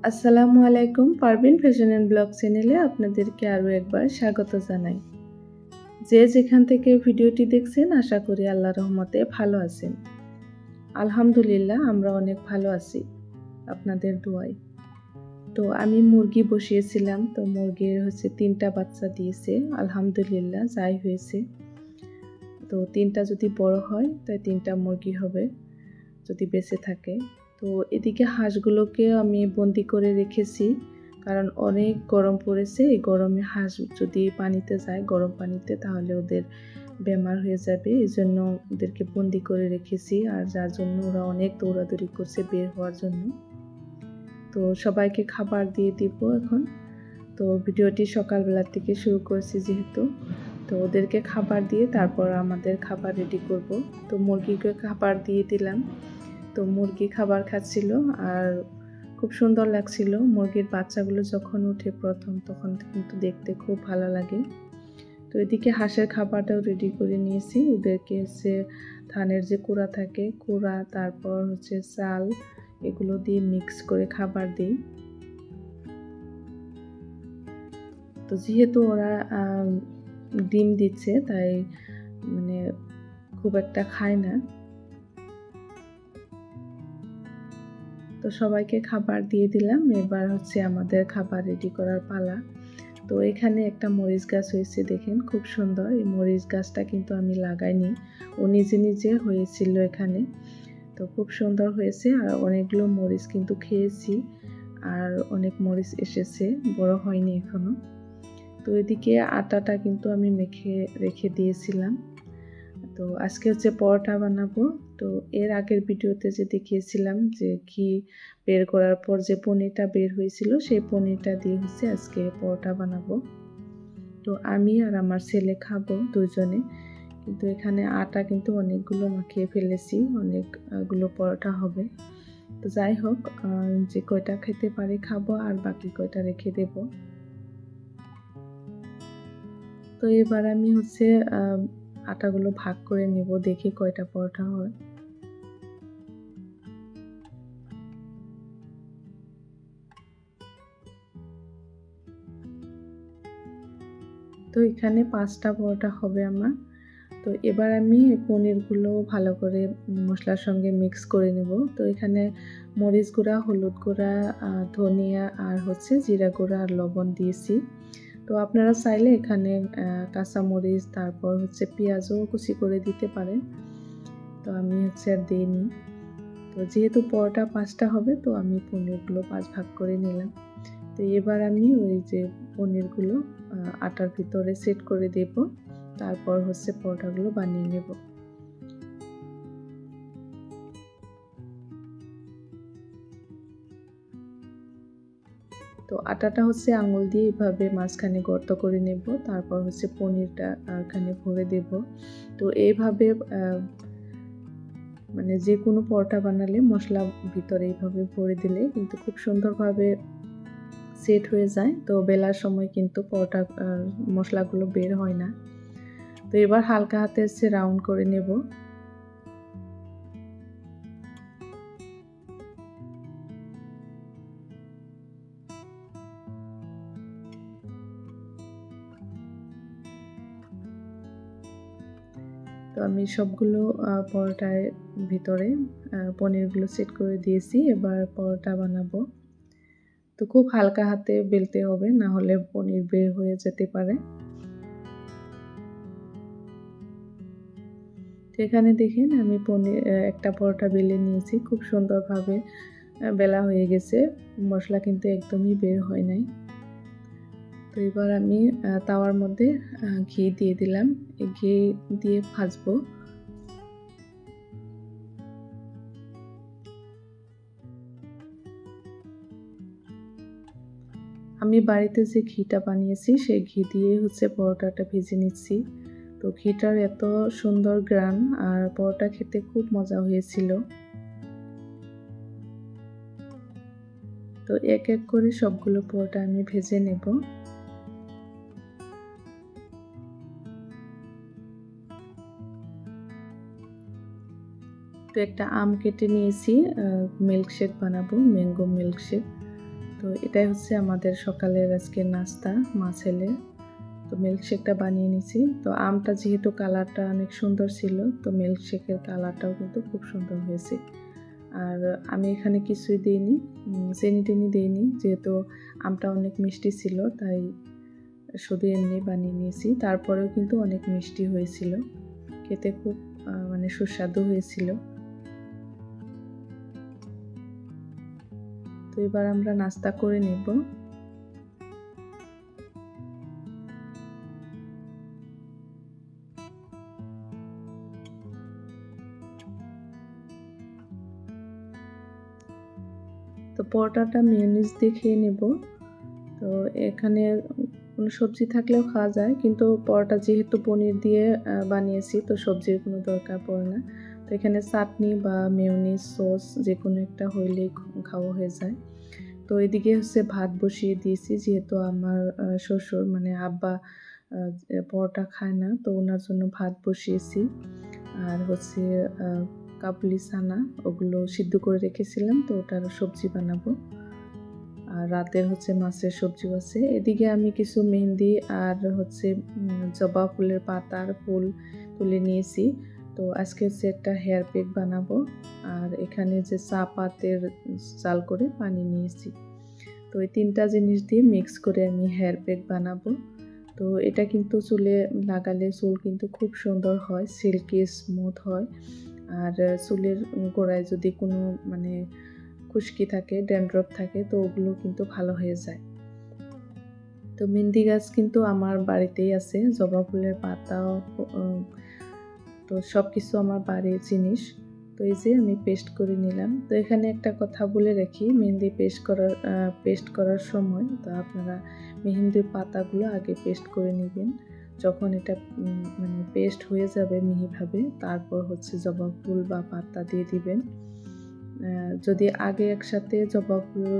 আসসালামু আলাইকুম। Parvin fashion and blog চ্যানেলে আপনাদেরকে আরও একবার স্বাগত জানাই। যে যেখান থেকে ভিডিওটি দেখছেন আশা করি আল্লাহর রহমতে ভালো আছেন। আলহামদুলিল্লাহ আমরা অনেক ভালো আছি আপনাদের দোয়ায়। তো আমি মুরগি বসিয়েছিলাম, তো মুরগির 3টা বাচ্চা দিয়েছে, আলহামদুলিল্লাহ যাই হয়েছে। তো 3টা যদি বড় হয় তাই 3টা মুরগি হবে যদি বেঁচে থাকে। তো এদিকে হাঁসগুলোকে আমি বন্দি করে রেখেছি, কারণ অনেক গরম পড়েছে। এই গরমে হাঁস যদি পানিতে যায়, গরম পানিতে, তাহলে ওদের বেমার হয়ে যাবে। এই জন্য ওদেরকে বন্দি করে রেখেছি, আর যার জন্য ওরা অনেক দৌড়াদৌড়ি করছে বের হওয়ার জন্য। তো সবাইকে খাবার দিয়ে দিব এখন। তো ভিডিওটি সকালবেলার থেকে শুরু করছি যেহেতু, তো ওদেরকে খাবার দিয়ে তারপর আমাদের খাবার রেডি করব। তো মুরগিকে খাবার দিয়ে দিলাম। তো মুরগি খাবার খাচ্ছিল আর খুব সুন্দর লাগছিল। মুরগির বাচ্চাগুলো যখন উঠে প্রথম, তখন কিন্তু দেখতে খুব ভালো লাগে। তো এদিকে হাঁসের খাবারটাও রেডি করে নিয়েছি। ওদেরকে ধানের যে কুড়া থাকে, কুড়া, তারপর চাল, এগুলো দিয়ে মিক্স করে খাবার দিই। তো যেহেতু ওরা ডিম দিচ্ছে, তাই মানে খুব একটা খায় না। তো সবাইকে খাবার দিয়ে দিলাম। এবার আমাদের খাবার রেডি করার পালা। তো এখানে একটা মরিচ গাছ হয়েছে, দেখেন খুব সুন্দর। এই মরিচ গাছটা কিন্তু আমি লাগাইনি, ও নিজে নিজে হয়েছিল এখানে। তো খুব সুন্দর হয়েছে, আর অনেকগুলো মরিচ কিন্তু খেয়েছি, আর অনেক মরিচ এসেছে, বড় হয়নি এখনো। তো এদিকে আটাটা কিন্তু আমি মেখে রেখে দিয়েছিলাম। তো আজকে পরোটা বানাবো। তো এর আগের ভিডিওতে যে দেখিয়েছিলাম যে ঘি বের করার পর যে পনিরটা বের হয়েছিল, সেই পনিরটা দিয়ে আজকে পরোটা বানাবো। তো আমি আর আমার ছেলে খাবো দুজনে। কিন্তু এখানে আটা কিন্তু অনেকগুলো মাখিয়ে ফেলেছি, অনেকগুলো পরোটা হবে। তো যাই হোক, যে কয়টা খেতে পারি খাবো, আর বাকি কয়টা রেখে দেব। তো এবার আমি আটাগুলো ভাগ করে নেব, দেখি কয়টা পরোটা হয়। তো এখানে 5টা পরোটা হবে আমার। তো এবার আমি পনিরগুলো ভালো করে মশলার সঙ্গে মিক্স করে নেব। তো এখানে মরিচ গুঁড়া, হলুদ গুঁড়া, ধনিয়া, আর জিরা গুঁড়া আর লবণ দিয়েছি। তো আপনারা চাইলে এখানে কাঁচামরিচ, তারপর পেঁয়াজও কুচি করে দিতে পারেন। তো আমি আর দিইনি। তো যেহেতু পরোটা 5টা হবে, তো আমি পনিরগুলো 5 ভাগ করে নিলাম। তো এবার আমি ওই যে পনিরগুলো আটার ভিতরে সেট করে দেব, তারপর পরোটাগুলো বানিয়ে নেব। তো আটাটা আঙুল দিয়ে এভাবে মাঝখানে গর্ত করে নেব, তারপর পনিরটা এখানে ভরে দেব। তো এইভাবে মানে যে কোনো পরোটা বানালে মশলা ভিতরে এইভাবে ভরে দিলে কিন্তু খুব সুন্দরভাবে সেট হয়ে যায়। তো বেলার সময় কিন্তু পরোটা মশলাগুলো বের হয় না। তো এবার হালকা হাতে রাউন্ড করে নেব। তো আমি সবগুলো পরোটার ভিতরে পনিরগুলো সেট করে দিয়েছি। এবার পরোটা বানাবো। তো খুব হালকা হাতে বেলতে হবে, না হলে পনির বের হয়ে যেতে পারে। তো এখানে দেখেন আমি একটা পরোটা বেলে নিয়েছি, খুব সুন্দরভাবে বেলা হয়ে গেছে। মশলা কিন্তু একদমই বের হয় নাই। তো এবার আমি তাওয়ার মধ্যে ঘি দিয়ে দিলাম, ঘি দিয়ে ভাজবো। আমি বাড়িতে যে ঘিটা বানিয়েছি, সেই ঘি দিয়ে পরোটাটা ভেজে নিচ্ছি। তো ঘিটার এত সুন্দর গ্রান, আর পরোটা খেতে খুব মজা হয়েছিল। তো এক এক করে সবগুলো পরোটা আমি ভেজে নেব। তো একটা আম কেটে নিয়েছি, মিল্কশেক বানাবো, ম্যাঙ্গো মিল্কশেক। তো এটাই হচ্ছে আমাদের সকালের আজকের নাস্তা মা ছেলে। তো মিল্কশেকটা বানিয়ে নিছি। তো আমটা যেহেতু কালারটা অনেক সুন্দর ছিল, তো মিল্কশেকের কালারটাও কিন্তু খুব সুন্দর হয়েছে। আর আমি এখানে কিছুই দিইনি, চিনি টিনি দিইনি, যেহেতু আমটা অনেক মিষ্টি ছিল তাই শুধু এমনি বানিয়ে নিয়েছি। তারপরেও কিন্তু অনেক মিষ্টি হয়েছিল, খেতে খুব মানে সুস্বাদু হয়েছিল। তো এবার আমরা নাস্তা করে নেব। তো পরোটাটা মেয়োনিজ দিয়ে খেয়ে নেব। তো এখানে কোনো সবজি থাকলেও খাওয়া যায়, কিন্তু পরোটা যেহেতু পনির দিয়ে বানিয়েছি তো সবজির কোনো দরকার পড়ে না। তো এখানে চাটনি বা মেয়োনিজ সস যে কোনো একটা হইলেই খাওয়া হয়ে যায়। তো এদিকে হচ্ছে ভাত বসিয়ে দিয়েছি, যেহেতু আমার শ্বশুর মানে আব্বা পরোটা খায় না, তো ওনার জন্য ভাত বসিয়েছি। আর হচ্ছে কাবুলি চানা ওগুলো সিদ্ধ করে রেখেছিলাম, তো ওটার সবজি বানাবো। আর রাতের হচ্ছে মাছের সবজিও আছে। এদিকে আমি কিছু মেহেন্দি আর হচ্ছে জবা ফুলের পাতার ফুল তুলে নিয়েছি। তো আজকে হচ্ছে একটা হেয়ার প্যাক বানাবো। আর এখানে যে চা পাতের জাল করে পানি নিয়েছি। তো এই 3টা জিনিস দিয়ে মিক্স করে আমি হেয়ার প্যাক বানাবো। তো এটা কিন্তু চুলে লাগালে চুল কিন্তু খুব সুন্দর হয়, সিল্কি স্মুথ হয়। আর চুলের গোড়ায় যদি কোনো মানে খুশকি থাকে, ড্যান্ড্রফ থাকে, তো ওগুলো কিন্তু ভালো হয়ে যায়। তো মেহেন্দি গাছ কিন্তু আমার বাড়িতেই আছে, জবা ফুলের পাতাও, তো সব কিছু আমার বাড়ির জিনিস। তো এই যে আমি পেস্ট করে নিলাম। তো এখানে একটা কথা বলে রাখি, মেহেন্দি পেস্ট করার সময় তো আপনারা মেহেন্দির পাতাগুলো আগে পেস্ট করে নেবেন। যখন এটা মানে পেস্ট হয়ে যাবে মিহিভাবে, তারপর হচ্ছে জবা ফুল বা পাতা দিয়ে দিবেন। যদি আগে একসাথে জবা ফুল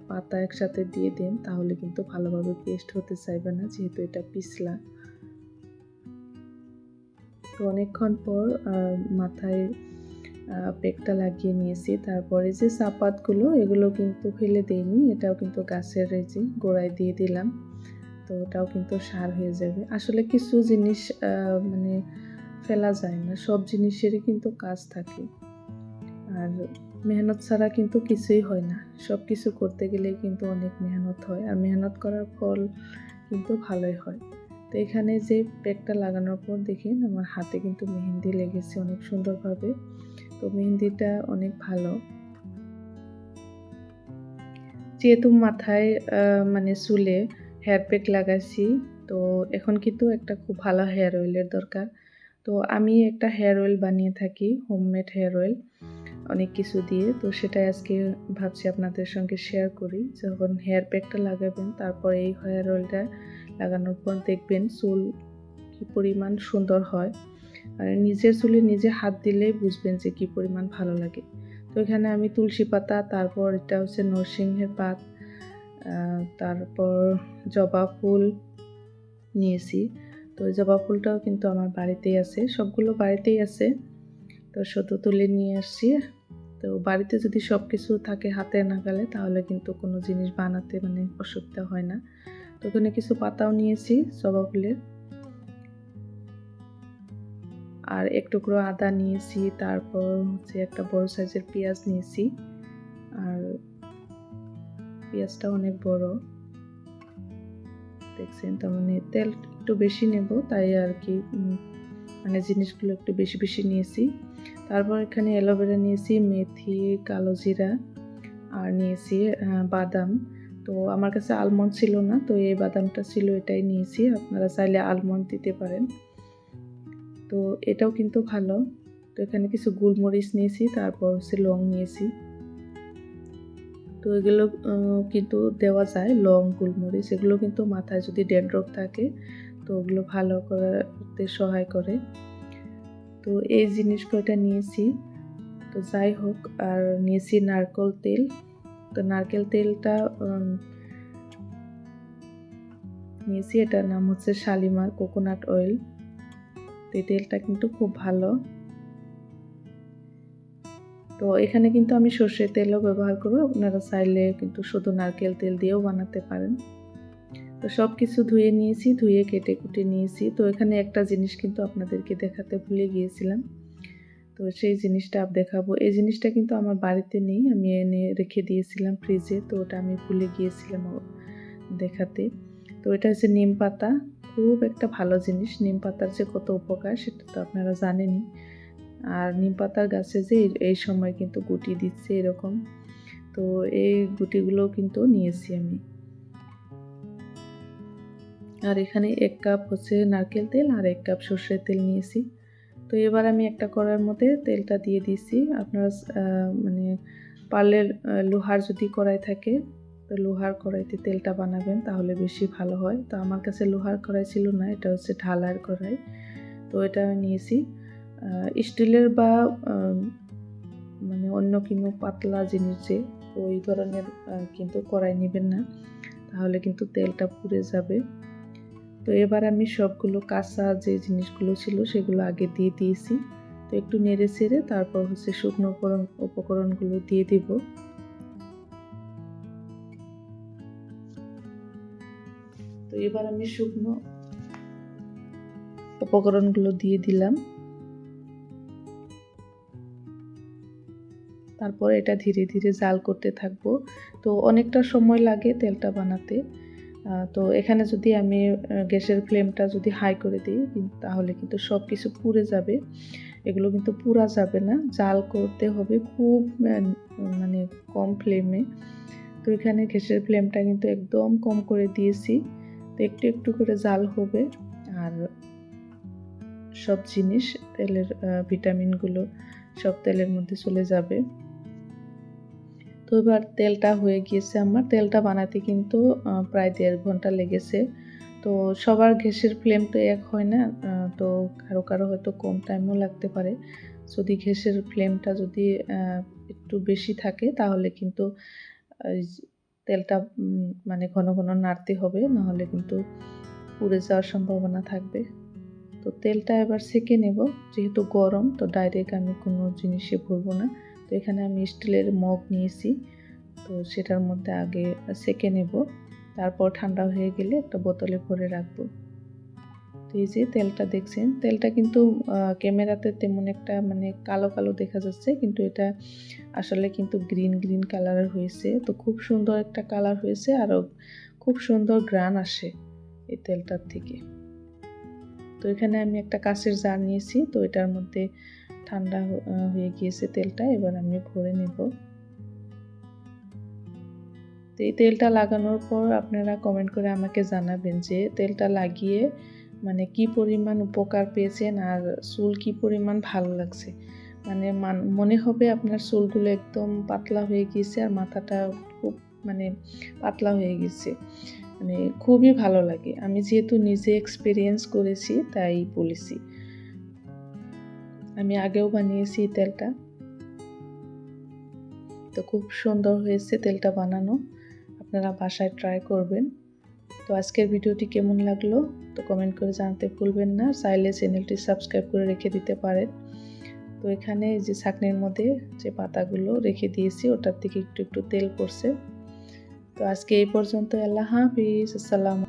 পাতা একসাথে দিয়ে দেন তাহলে কিন্তু ভালোভাবে পেস্ট হতে চাইবে না, যেহেতু এটা পিছলা। তো অনেকক্ষণ পর মাথায় প্যাকটা লাগিয়ে নিয়েছি। তারপরে যে চা পাতগুলো এগুলো কিন্তু ফেলে দেইনি, এটাও কিন্তু গাছের এই যে গোড়ায় দিয়ে দিলাম। তো ওটাও কিন্তু সার হয়ে যাবে। আসলে কিছু জিনিস মানে ফেলা যায় না, সব জিনিসেরই কিন্তু কাজ থাকে। আর মেহনত ছাড়া কিন্তু কিছুই হয় না, সব কিছু করতে গেলেই কিন্তু অনেক মেহনত হয়, আর মেহনত করার ফল কিন্তু ভালোই হয়। তো এখানে যে প্যাকটা লাগানোর পর দেখেন আমার হাতে কিন্তু মেহেন্দি লেগেছে অনেক সুন্দরভাবে। তো মেহেন্দিটা অনেক ভালো, যেহেতু মাথায় মানে চুলে হেয়ার প্যাক লাগাইছি, তো এখন কিন্তু একটা খুব ভালো হেয়ার অয়েলের দরকার। তো আমি একটা হেয়ার অয়েল বানিয়ে থাকি, হোমমেড হেয়ার অয়েল, অনেক কিছু দিয়ে। তো সেটাই আজকে ভাবছি আপনাদের সঙ্গে শেয়ার করি। যখন হেয়ার প্যাকটা লাগাবেন তারপর এই হেয়ার অয়েলটা লাগানোর পর দেখবেন চুল কী পরিমাণ সুন্দর হয়। আর নিজের চুলে নিজে হাত দিলেই বুঝবেন যে কী পরিমাণ ভালো লাগে। তো এখানে আমি তুলসী পাতা, তারপর এটা হচ্ছে নরসিংহের পাত, তারপর জবা ফুল নিয়েছি। তো জবা ফুলটাও কিন্তু আমার বাড়িতেই আছে, সবগুলো বাড়িতেই আছে। তো শুধু তুলে নিয়ে আসছি। তো বাড়িতে যদি সব কিছু থাকে হাতের নাগালে তাহলে কিন্তু কোনো জিনিস বানাতে মানে অসুবিধা হয় না। তো ওখানে কিছু পাতাও নিয়েছি জবা ফুলের, আর এক টুকরো আদা নিয়েছি, তারপর হচ্ছে একটা বড় সাইজের পেঁয়াজ নিয়েছি। আর পেঁয়াজটা অনেক বড় দেখছেন, তার মানে তেল একটু বেশি নেব তাই আর কি, মানে জিনিসগুলো একটু বেশি বেশি নিয়েছি। তারপর এখানে অ্যালোভেরা নিয়েছি, মেথি, কালো জিরা, আর নিয়েছি বাদাম। তো আমার কাছে আলমন্ড ছিল না, তো এই বাদামটা ছিল, এটাই নিয়েছি। আপনারা চাইলে আলমন্ড দিতে পারেন। তো এটাও কিন্তু ভালো। তো এখানে কিছু গোলমরিচ নিয়েছি, তারপর হচ্ছে লং নিয়েছি। তো এগুলো কিন্তু দেওয়া যায়, লং গোলমরিচ এগুলো কিন্তু মাথায় যদি ড্যান্ড্রফ থাকে তো ওগুলো ভালো করতে সহায় করে। তো এই জিনিস কয়টা নিয়েছি। তো যাই হোক, আর নিয়েছি নারকেল তেল। তো নারকেল তেলটা নিয়েছি, এটার নাম হচ্ছে শালিমার কোকোনাট অয়েল। তো এই তেলটা কিন্তু খুব ভালো। তো এখানে কিন্তু আমি সর্ষের তেলও ব্যবহার করব, আপনারা চাইলে কিন্তু শুধু নারকেল তেল দিয়েও বানাতে পারেন। তো সব কিছু ধুয়ে নিয়েছি, ধুয়ে কেটে কুটে নিয়েছি। তো এখানে একটা জিনিস কিন্তু আপনাদেরকে দেখাতে ভুলে গিয়েছিলাম, তো সেই জিনিসটা দেখাবো। এই জিনিসটা কিন্তু আমার বাড়িতে নেই, আমি এনে রেখে দিয়েছিলাম ফ্রিজে, তো ওটা আমি ভুলে গিয়েছিলাম দেখাতে। তো এটা হচ্ছে নিম পাতা, খুব একটা ভালো জিনিস। নিম পাতার যে কত উপকার সেটা তো আপনারা জানেনই। আর নিম পাতার গাছে যে এই সময় কিন্তু গুটি দিচ্ছে এরকম, তো এই গুটিগুলো কিন্তু নিয়েছি আমি। আর এখানে 1 কাপ হচ্ছে নারকেল তেল আর 1 কাপ সর্ষের তেল নিয়েছি। তো এবার আমি একটা কড়াইয়ের মধ্যে তেলটা দিয়ে দিয়েছি। আপনারা মানে পারলে লোহার যদি কড়াই থাকে তো লোহার কড়াইতে তেলটা বানাবেন, তাহলে বেশি ভালো হয়। তো আমার কাছে লোহার কড়াই ছিল না, এটা হচ্ছে ঢালার কড়াই, তো এটা আমি নিয়েছি। স্টিলের বা মানে অন্য কোনো পাতলা জিনিস যে ওই ধরনের কিন্তু কড়াই নেবেন না, তাহলে কিন্তু তেলটা পুড়ে যাবে। তো এবার আমি সবগুলো কাঁচা যে জিনিসগুলো ছিল সেগুলো আগে দিয়ে দিয়েছি। তো একটু নেড়ে চেড়ে তারপর হচ্ছে শুকনো উপকরণগুলো দিয়ে দিব। তো এবার আমি শুকনো উপকরণগুলো দিয়ে দিলাম। তারপর এটা ধীরে ধীরে জাল করতে থাকবো। তো অনেকটা সময় লাগে তেলটা বানাতে। তো এখানে যদি আমি গ্যাসের ফ্লেমটা যদি হাই করে দিই তাহলে কিন্তু সব কিছু পুড়ে যাবে। এগুলো কিন্তু পুড়া যাবে না, জাল করতে হবে খুব মানে কম ফ্লেমে। তো এখানে গ্যাসের ফ্লেমটা কিন্তু একদম কম করে দিয়েছি। তো একটু একটু করে জাল হবে, আর সব জিনিস তেলের ভিটামিনগুলো সব তেলের মধ্যে চলে যাবে। তো এবার তেলটা হয়ে গিয়েছে আমার। তেলটা বানাতে কিন্তু প্রায় 1.5 ঘন্টা লেগেছে। তো সবার গ্যাসের ফ্লেম তো এক হয় না, তো কারো কারো হয়তো কম টাইমও লাগতে পারে। যদি গ্যাসের ফ্লেমটা যদি একটু বেশি থাকে তাহলে কিন্তু তেলটা মানে ঘন ঘন নাড়তে হবে, নাহলে কিন্তু পুড়ে যাওয়ার সম্ভাবনা থাকবে। তো তেলটা এবার সেঁকে নেব, যেহেতু গরম তো ডাইরেক্ট আমি কোনো জিনিসে ভরবো না। তো এখানে আমি স্টিলের মগ নিয়েছি, তো সেটার মধ্যে আগে সেঁকে নেব, তারপর ঠান্ডা হয়ে গেলে একটা বোতলে ভরে রাখবো। তো এই যে তেলটা দেখছেন, তেলটা কিন্তু ক্যামেরাতে তেমন একটা মানে কালো কালো দেখা যাচ্ছে, কিন্তু এটা আসলে কিন্তু গ্রিন গ্রিন কালারের হয়েছে। তো খুব সুন্দর একটা কালার হয়েছে, আরও খুব সুন্দর ঘ্রাণ আসে এই তেলটার থেকে। তো এখানে আমি একটা কাঁচের জার নিয়েছি, তো এটার মধ্যে ঠান্ডা হয়ে গিয়েছে তেলটা, এবার আমি ভরে নেব। তো এই তেলটা লাগানোর পর আপনারা কমেন্ট করে আমাকে জানাবেন যে তেলটা লাগিয়ে মানে কি পরিমাণ উপকার পেয়েছেন, আর চুল কি পরিমাণ ভালো লাগছে। মানে মনে হবে আপনার চুলগুলো একদম পাতলা হয়ে গিয়েছে, আর মাথাটা খুব মানে পাতলা হয়ে গেছে, মানে খুবই ভালো লাগে। আমি যেহেতু নিজে এক্সপিরিয়েন্স করেছি তাই বলেছি। আমি আগেও বানিয়েছি তেলটা, তো খুব সুন্দর হয়েছে তেলটা বানানো। আপনারা বাসায় ট্রাই করবেন। তো আজকের ভিডিওটি কেমন লাগলো তো কমেন্ট করে জানাতে ভুলবেন না। চাইলে চ্যানেলটি সাবস্ক্রাইব করে রেখে দিতে পারেন। তো এখানে যে ছাঁকনির মধ্যে যে পাতাগুলো রেখে দিয়েছি ওটার থেকে একটু একটু তেল পড়ছে। তো আজকে এই পর্যন্ত। আল্লাহ হাফিজ, আসসালামু।